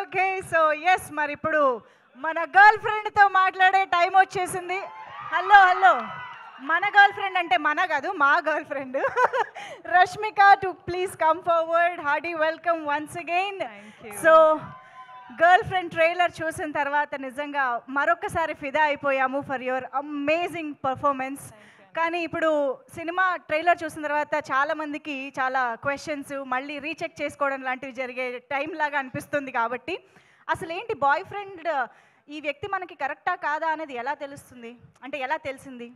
Okay so yes మరి ఇప్పుడు మన గర్ల్ ఫ్రెండ్తో మాట్లాడే టైం వచ్చేసింది. హలో హలో, మన గర్ల్ ఫ్రెండ్ అంటే మన కాదు, మా girl friend Rashmika to please come forward. Hardy welcome once again. So girl friend trailer చూసిన తర్వాత నిజంగా మరొకసారి ఫిదా అయిపోయాము ఫర్ యువర్ అమేజింగ్ పర్ఫార్మెన్స్. కానీ ఇప్పుడు సినిమా ట్రైలర్ చూసిన తర్వాత చాలామందికి చాలా క్వశ్చన్స్ మళ్ళీ రీచెక్ చేసుకోవడం లాంటివి జరిగే టైం లాగా అనిపిస్తుంది. కాబట్టి అసలు ఏంటి బాయ్ ఫ్రెండ్ ఈ వ్యక్తి మనకి కరెక్టా కాదా అనేది ఎలా తెలుస్తుంది, అంటే ఎలా తెలిసింది?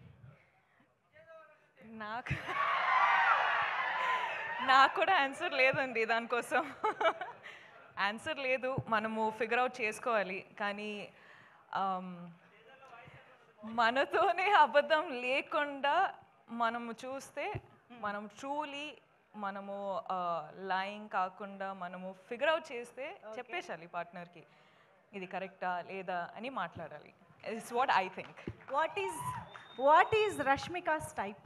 నాకు కూడా ఆన్సర్ లేదండి దానికోసం. ఆన్సర్ లేదు, మనము ఫిగర్ అవుట్ చేసుకోవాలి. కానీ మనతోనే అబద్ధం లేకుండా మనము చూస్తే మనం ట్రూలీ మనము లైంగ్ కాకుండా మనము ఫిగర్ అవుట్ చేస్తే చెప్పేసాలి పార్ట్నర్కి ఇది కరెక్టా లేదా అని మాట్లాడాలి. It's what I think. What is Rashmika's type?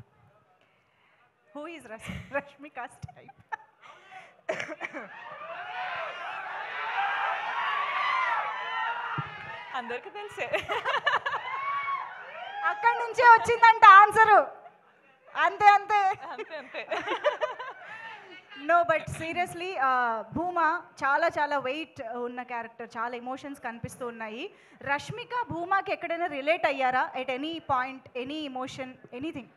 Who is Rashmika's type? అందరికీ తెలిసే, అక్కడి నుంచే వచ్చిందంట ఆన్సరు. అంతే అంతే అంతే అంతే. నో బట్ సీరియస్లీ భూమా చాలా చాలా వెయిట్ ఉన్న క్యారెక్టర్, చాలా ఎమోషన్స్ కనిపిస్తూ ఉన్నాయి. రష్మిక భూమాకి ఎక్కడైనా రిలేట్ అయ్యారా at any point, any emotion, anything?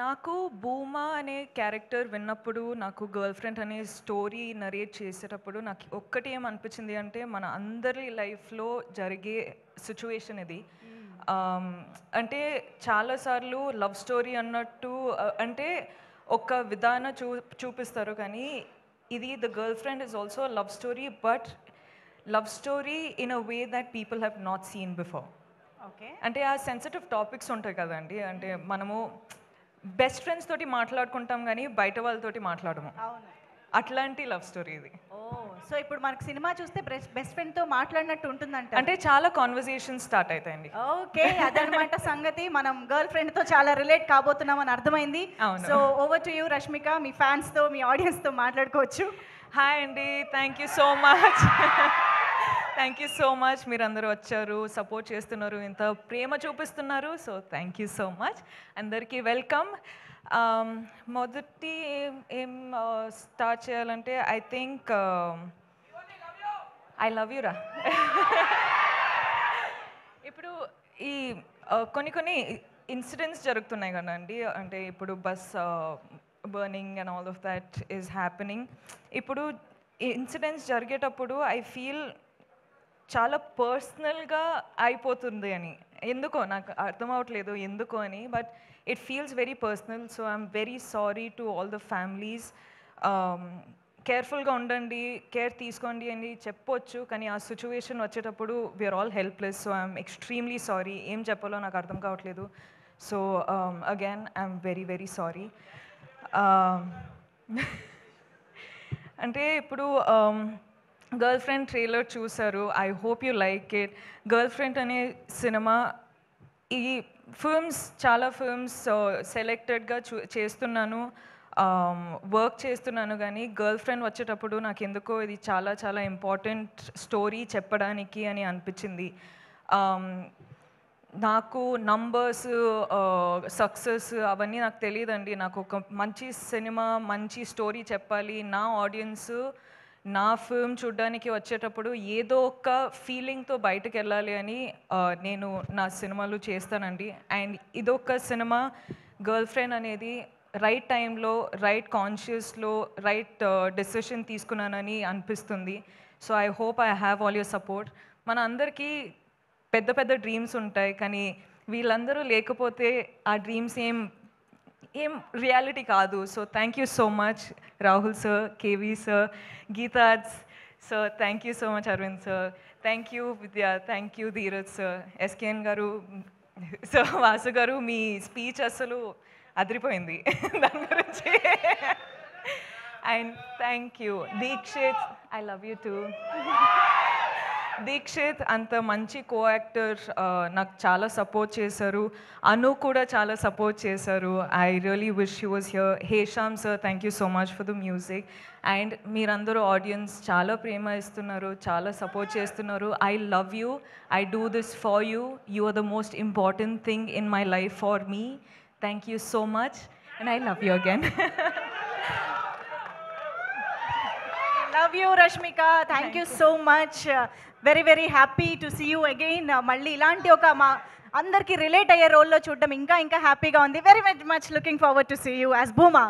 నాకు భూమా అనే క్యారెక్టర్ విన్నప్పుడు, నాకు గర్ల్ ఫ్రెండ్ అనే స్టోరీ నరేట్ చేసేటప్పుడు నాకు ఒక్కటి ఏమనిపించింది అంటే మన అందరి లైఫ్లో జరిగే సిచ్యువేషన్ ఇది. అంటే చాలాసార్లు లవ్ స్టోరీ అన్నట్టు అంటే ఒక విధానం చూపిస్తారు, కానీ ఇది the girl friend is also love story, but love story in a way that people have not seen before. Okay, అంటే ఆ సెన్సిటివ్ టాపిక్స్ ఉంటాయి కదండి, అంటే మనము బెస్ట్ ఫ్రెండ్స్ తోటి మాట్లాడుకుంటాం కానీ బయట వాళ్ళతోటి మాట్లాడము. అవును, అట్లాంటి లవ్ స్టోరీ ఇది. ఓ సో ఇప్పుడు మనకు సినిమా చూస్తే బెస్ట్ ఫ్రెండ్తో మాట్లాడినట్టు ఉంటుందంట. అంటే చాలా కాన్వర్జేషన్ స్టార్ట్ అవుతాయండి. ఓకే, అదనమాట సంగతి. మనం గర్ల్ ఫ్రెండ్తో చాలా రిలేట్ కాబోతున్నామని అర్థమైంది. So over to you Rashmika, మీ ఫ్యాన్స్తో మీ ఆడియన్స్తో మాట్లాడుకోవచ్చు. హాయ్ అండి, thank you so much. Thank you so much, మీరు అందరూ వచ్చారు, సపోర్ట్ చేస్తున్నారు, ఇంత ప్రేమ చూపిస్తున్నారు. So thank you so much, అందరికీ వెల్కమ్. మొదటి ఏం స్టార్ట్ చేయాలంటే I think I love you రా. ఇప్పుడు ఈ కొన్ని ఇన్సిడెంట్స్ జరుగుతున్నాయి కదండి, అంటే ఇప్పుడు bus burning and all of that is happening. ఇప్పుడు ఇన్సిడెంట్స్ జరిగేటప్పుడు ఐ ఫీల్ చాలా పర్సనల్గా అయిపోతుంది అని, ఎందుకో నాకు అర్థం అవ్వట్లేదు ఎందుకో అని, but it feels very personal. So I'm very sorry to all the families. కేర్ఫుల్గా ఉండండి, కేర్ తీసుకోండి అని చెప్పొచ్చు, కానీ ఆ సిచ్యువేషన్ వచ్చేటప్పుడు we're all helpless. So I'm extremely sorry, ఏం చెప్పాలో నాకు అర్థం కావట్లేదు. So again I'm very very sorry. అంటే ఇప్పుడు గర్ల్ ఫ్రెండ్ ట్రైలర్ చూసారు, I hope you like it. Girlfriend అనే సినిమా, ఈ ఫిల్మ్స్ చాలా ఫిల్మ్స్ సెలెక్టెడ్గా చేస్తున్నాను, వర్క్ చేస్తున్నాను, కానీ గర్ల్ ఫ్రెండ్ వచ్చేటప్పుడు నాకు ఎందుకో ఇది చాలా చాలా ఇంపార్టెంట్ స్టోరీ చెప్పడానికి అని అనిపించింది. నాకు నంబర్స్ సక్సెస్ అవన్నీ నాకు తెలియదండి. నాకు ఒక మంచి సినిమా మంచి స్టోరీ చెప్పాలి, నా ఆడియన్స్ నా ఫిల్మ్ చూడడానికి వచ్చేటప్పుడు ఏదో ఒక ఫీలింగ్తో బయటకు వెళ్ళాలి అని నేను నా సినిమాలు చేస్తానండి. అండ్ ఇదొక సినిమా, గర్ల్ ఫ్రెండ్ అనేది రైట్ టైంలో రైట్ కాన్షియస్లో రైట్ డెసిషన్ తీసుకున్నానని అనిపిస్తుంది. So I hope I have all your support. మన అందరికీ పెద్ద పెద్ద డ్రీమ్స్ ఉంటాయి, కానీ వీళ్ళందరూ లేకపోతే ఆ డ్రీమ్స్ ఏం రియాలిటీ కాదు. So thank you so much Rahul sir, KV sir, గీతాజ్ sir, thank you so much Aravind sir, thank you Vidya, thank you Dheeraj sir, SKN గారు, సార్ వాసు గారు, మీ స్పీచ్ అసలు అదిరిపోయింది దాని గురించి. And thank you Dikshit, I love you too. Dikshit అంత మంచి కో యాక్టర్, నాకు చాలా సపోర్ట్ చేశారు. అను కూడా చాలా సపోర్ట్ చేశారు. I really wish you was here. Hesham sir, thank you so much for the music. And మీరందరూ ఆడియన్స్ చాలా ప్రేమ ఇస్తున్నారు, చాలా సపోర్ట్ చేస్తున్నారు. I love you. I do this for you. You are the most important thing in my life for me. Thank you so much and I love you again. Love you Rashmika, thank you so much. Very very happy to see you again. మళ్ళీ ఇలాంటి ఒక మా అందరికీ relate అయ్యే రోల్లో చూడడం ఇంకా ఇంకా హ్యాపీగా ఉంది. Very much looking forward to see you as Bhuma.